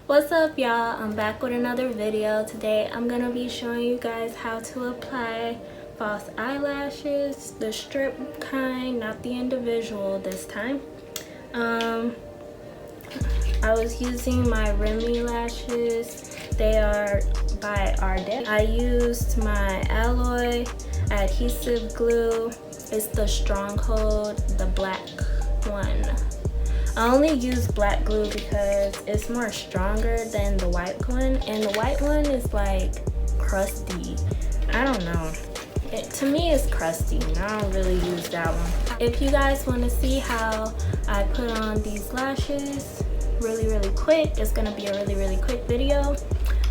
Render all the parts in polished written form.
What's up, y'all? I'm back with another video. Today I'm gonna be showing you guys how to apply false eyelashes, the strip kind, not the individual this time. I was using my Remy lashes. They are by Ardell. I used my alloy adhesive glue. It's the Stronghold, the black one. I only use black glue because it's more stronger than the white one, and the white one is like crusty. I don't know. To me it's crusty and I don't really use that one. If you guys want to see how I put on these lashes really quick, it's gonna be a really quick video,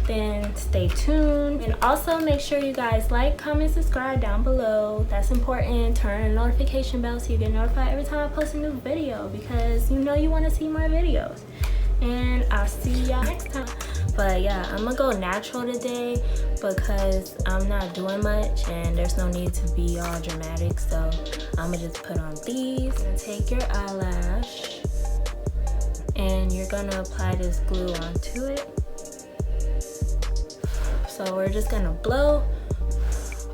then stay tuned. And also make sure you guys like, comment, subscribe down below. That's important. Turn on the notification bell so you get notified every time I post a new video, because you know you want to see more videos. And I'll see y'all next time. But yeah, I'm gonna go natural today because I'm not doing much and there's no need to be all dramatic, so I'm gonna just put on these. And take your eyelash and you're gonna apply this glue onto it. So we're just gonna blow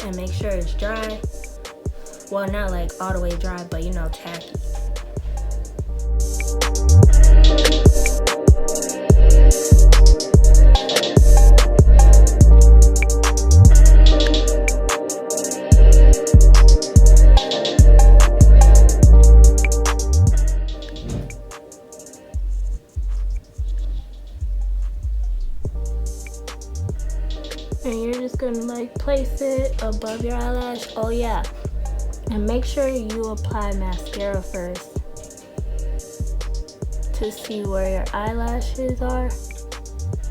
and make sure it's dry. Well, not like all the way dry, but you know, tacky. And you're just gonna like place it above your eyelash. Oh yeah, and make sure you apply mascara first to see where your eyelashes are.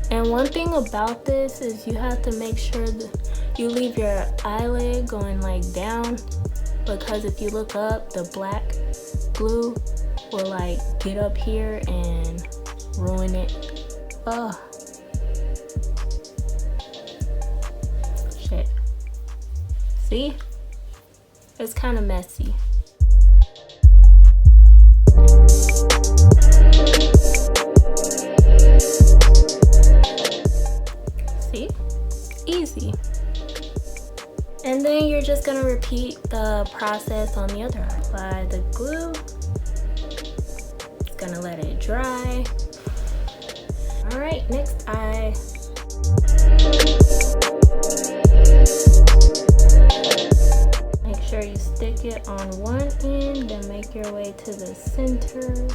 And one thing about this is you have to make sure that you leave your eyelid going like down, because if you look up, the black glue will like get up here and ruin it. Ugh. See? It's kind of messy. See? Easy. And then you're just gonna repeat the process on the other eye. Apply the glue. Gonna let it dry. Alright, next eye. Make sure you stick it on one end, then make your way to the center.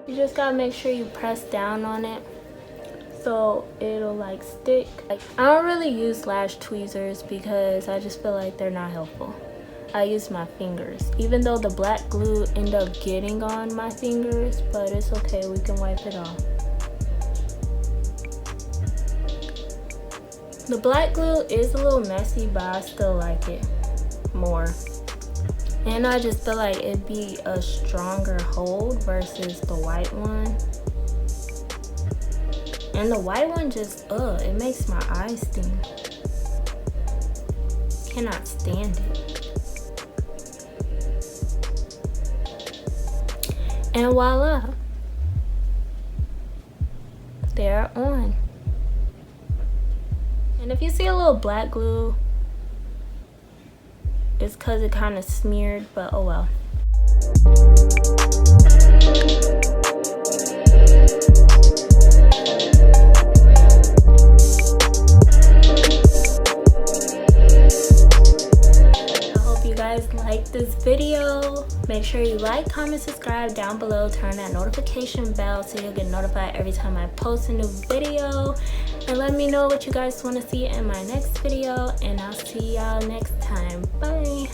You just gotta make sure you press down on it so it'll like stick. I don't really use lash tweezers because I just feel like they're not helpful. I use my fingers, even though the black glue ended up getting on my fingers, but it's okay, we can wipe it off. The black glue is a little messy, but I still like it more. And I just feel like it'd be a stronger hold versus the white one. And the white one just, it makes my eyes sting. Cannot stand it. And voila. They're on. And if you see a little black glue, it's because it kind of smeared, but oh well. I hope you guys liked this video. Make sure you like, comment, subscribe down below. Turn that notification bell so you'll get notified every time I post a new video. And let me know what you guys want to see in my next video. And I'll see y'all next time. Bye.